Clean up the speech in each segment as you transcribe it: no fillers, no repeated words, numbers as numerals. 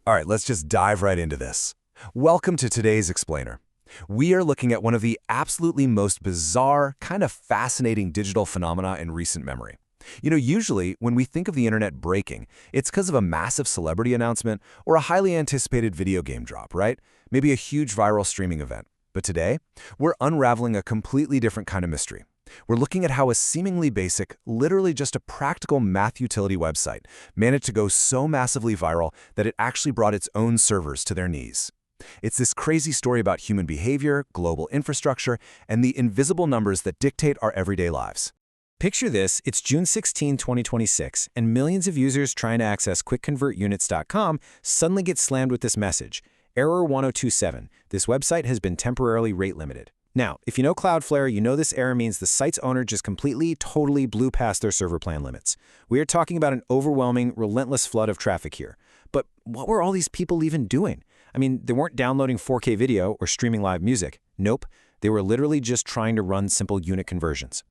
All right, let's just dive right into this. Welcome to today's Explainer. We are looking at one of the absolutely most bizarre, kind of fascinating digital phenomena in recent memory. Usually when we think of the internet breaking, it's because of a massive celebrity announcement or a highly anticipated video game drop, right? Maybe a huge viral streaming event. But today, we're unraveling a completely different kind of mystery. We're looking at how a seemingly basic, literally just a practical math utility website managed to go so massively viral that it actually brought its own servers to their knees. It's this crazy story about human behavior, global infrastructure, and the invisible numbers that dictate our everyday lives. Picture this, it's June 16, 2026, and millions of users trying to access quickconvertunits.com suddenly get slammed with this message. Error 1027. This website has been temporarily rate limited. Now, if you know Cloudflare, you know this error means the site's owner just totally blew past their server plan limits. We are talking about an overwhelming, relentless flood of traffic here. But what were all these people even doing? I mean, they weren't downloading 4K video or streaming live music. Nope, they were literally just trying to run simple unit conversions.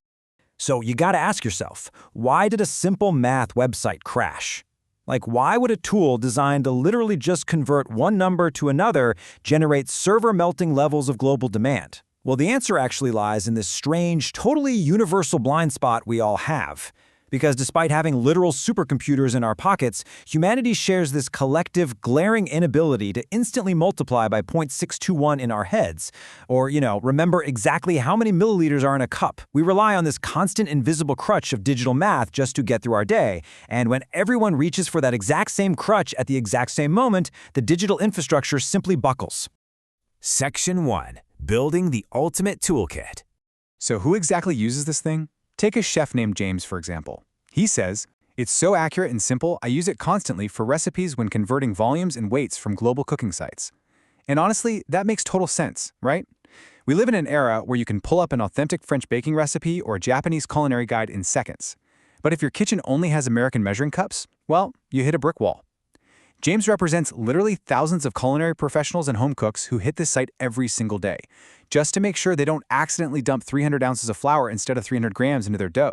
So you gotta ask yourself, why did a simple math website crash? Like, why would a tool designed to literally just convert one number to another generate server-melting levels of global demand? Well, the answer actually lies in this strange, totally universal blind spot we all have. Because despite having literal supercomputers in our pockets, humanity shares this collective, glaring inability to instantly multiply by 0.621 in our heads. Or, remember exactly how many milliliters are in a cup. We rely on this constant invisible crutch of digital math just to get through our day. And when everyone reaches for that exact same crutch at the exact same moment, the digital infrastructure simply buckles. Section 1. Building the Ultimate Toolkit. So who exactly uses this thing? Take a chef named James, for example. He says, "It's so accurate and simple, I use it constantly for recipes when converting volumes and weights from global cooking sites." And honestly, that makes total sense, right? We live in an era where you can pull up an authentic French baking recipe or a Japanese culinary guide in seconds. But if your kitchen only has American measuring cups, well, you hit a brick wall. James represents literally thousands of culinary professionals and home cooks who hit this site every single day, just to make sure they don't accidentally dump 300 ounces of flour instead of 300 grams into their dough.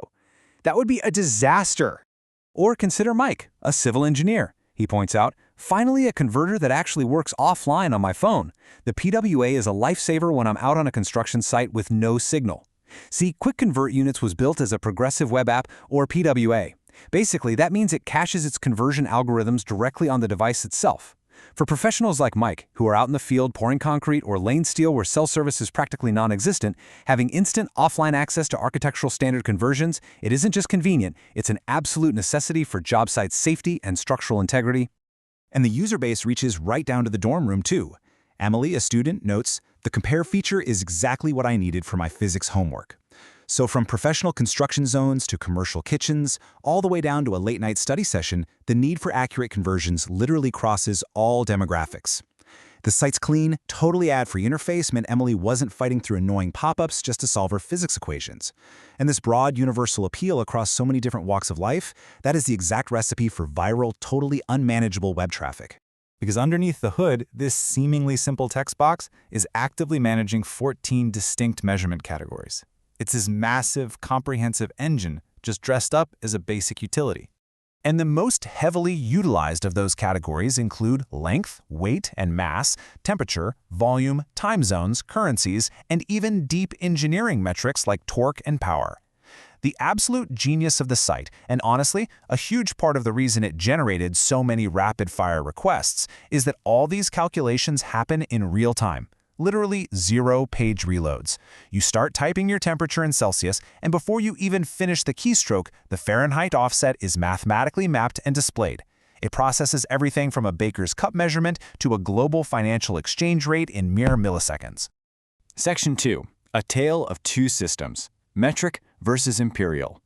That would be a disaster. Or consider Mike, a civil engineer. He points out, finally a converter that actually works offline on my phone. The PWA is a lifesaver when I'm out on a construction site with no signal. See, Quick Convert Units was built as a progressive web app, or PWA. Basically, that means it caches its conversion algorithms directly on the device itself. For professionals like Mike, who are out in the field pouring concrete or laying steel where cell service is practically non-existent, having instant offline access to architectural standard conversions, it isn't just convenient, it's an absolute necessity for job site safety and structural integrity. And the user base reaches right down to the dorm room too. Emily, a student, notes, "The compare feature is exactly what I needed for my physics homework." So from professional construction zones to commercial kitchens, all the way down to a late-night study session, the need for accurate conversions literally crosses all demographics. The site's clean, totally ad-free interface meant Emily wasn't fighting through annoying pop-ups just to solve her physics equations. And this broad universal appeal across so many different walks of life, that is the exact recipe for viral, totally unmanageable web traffic. Because underneath the hood, this seemingly simple text box is actively managing 14 distinct measurement categories. It's this massive, comprehensive engine just dressed up as a basic utility. And the most heavily utilized of those categories include length, weight and mass, temperature, volume, time zones, currencies, and even deep engineering metrics like torque and power. The absolute genius of the site, and honestly, a huge part of the reason it generated so many rapid-fire requests, is that all these calculations happen in real time. Literally 0-page reloads. You start typing your temperature in Celsius, and before you even finish the keystroke, the Fahrenheit offset is mathematically mapped and displayed. It processes everything from a baker's cup measurement to a global financial exchange rate in mere milliseconds. Section 2. A tale of two systems. Metric versus imperial.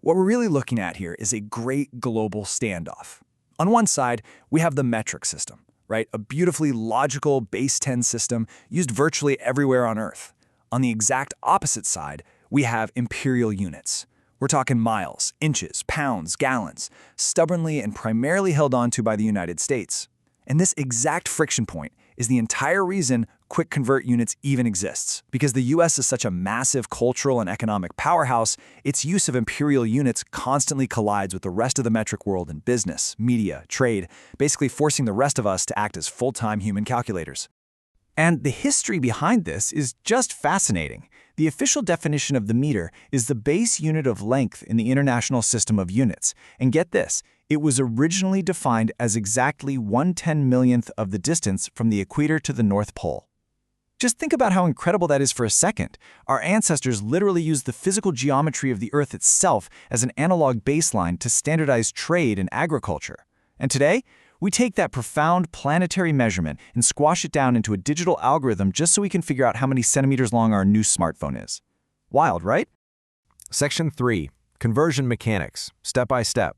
What we're really looking at here is a great global standoff. On one side, we have the metric system, right? A beautifully logical base 10 system used virtually everywhere on Earth. On the exact opposite side, we have imperial units. We're talking miles, inches, pounds, gallons, stubbornly and primarily held onto by the United States. And this exact friction point is the entire reason quick convert units even exists. Because the US is such a massive cultural and economic powerhouse, its use of imperial units constantly collides with the rest of the metric world in business, media, trade, basically forcing the rest of us to act as full-time human calculators. And the history behind this is just fascinating. The official definition of the meter is the base unit of length in the International System of Units. And get this, it was originally defined as exactly 1/10,000,000th of the distance from the equator to the North Pole. Just think about how incredible that is for a second. Our ancestors literally used the physical geometry of the Earth itself as an analog baseline to standardize trade and agriculture. And today, we take that profound planetary measurement and squash it down into a digital algorithm just so we can figure out how many centimeters long our new smartphone is. Wild, right? Section 3. Conversion mechanics, step by step.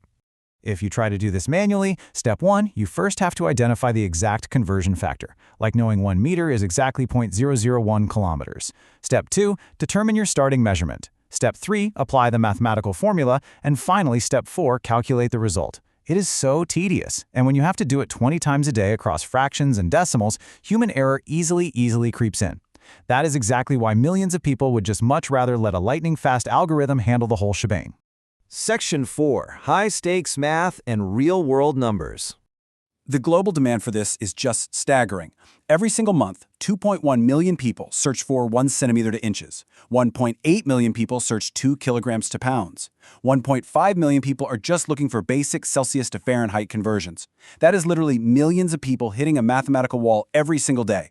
If you try to do this manually, step 1, you first have to identify the exact conversion factor, like knowing 1 meter is exactly 0.001 kilometers. Step 2, determine your starting measurement. Step 3, apply the mathematical formula. And finally, step 4, calculate the result. It is so tedious, and when you have to do it 20 times a day across fractions and decimals, human error easily creeps in. That is exactly why millions of people would just much rather let a lightning-fast algorithm handle the whole shebang. Section 4. High-stakes math and real-world numbers. The global demand for this is just staggering. Every single month, 2.1 million people search for 1 centimeter to inches. 1.8 million people search 2 kilograms to pounds. 1.5 million people are just looking for basic Celsius to Fahrenheit conversions. That is literally millions of people hitting a mathematical wall every single day.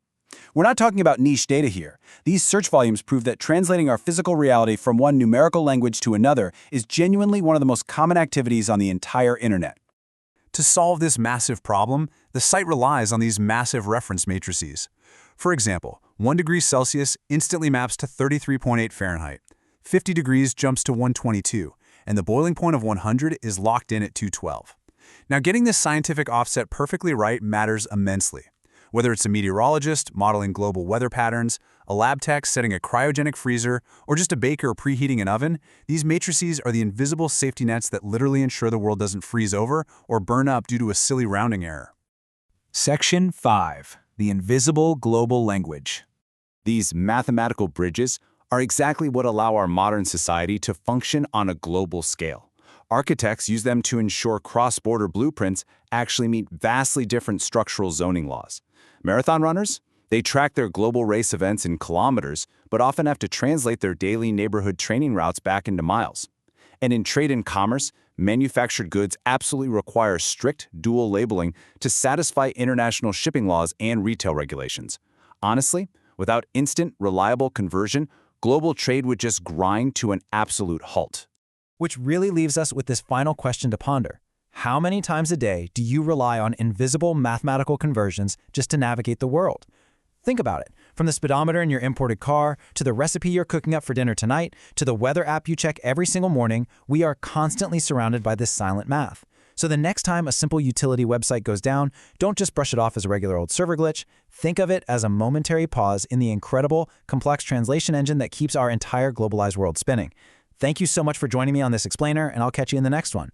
We're not talking about niche data here. These search volumes prove that translating our physical reality from one numerical language to another is genuinely one of the most common activities on the entire internet. To solve this massive problem, the site relies on these massive reference matrices. For example, 1 degree Celsius instantly maps to 33.8 Fahrenheit, 50 degrees jumps to 122, and the boiling point of 100 is locked in at 212. Now, getting this scientific offset perfectly right matters immensely. Whether it's a meteorologist modeling global weather patterns, a lab tech setting a cryogenic freezer, or just a baker preheating an oven, these matrices are the invisible safety nets that literally ensure the world doesn't freeze over or burn up due to a silly rounding error. Section 5. The invisible global language. These mathematical bridges are exactly what allow our modern society to function on a global scale. Architects use them to ensure cross-border blueprints actually meet vastly different structural zoning laws. Marathon runners? They track their global race events in kilometers, but often have to translate their daily neighborhood training routes back into miles. And in trade and commerce, manufactured goods absolutely require strict dual labeling to satisfy international shipping laws and retail regulations. Honestly, without instant, reliable conversion, global trade would just grind to an absolute halt. Which really leaves us with this final question to ponder. How many times a day do you rely on invisible mathematical conversions just to navigate the world? Think about it. From the speedometer in your imported car, to the recipe you're cooking up for dinner tonight, to the weather app you check every single morning, we are constantly surrounded by this silent math. So the next time a simple utility website goes down, don't just brush it off as a regular old server glitch. Think of it as a momentary pause in the incredible, complex translation engine that keeps our entire globalized world spinning. Thank you so much for joining me on this explainer, and I'll catch you in the next one.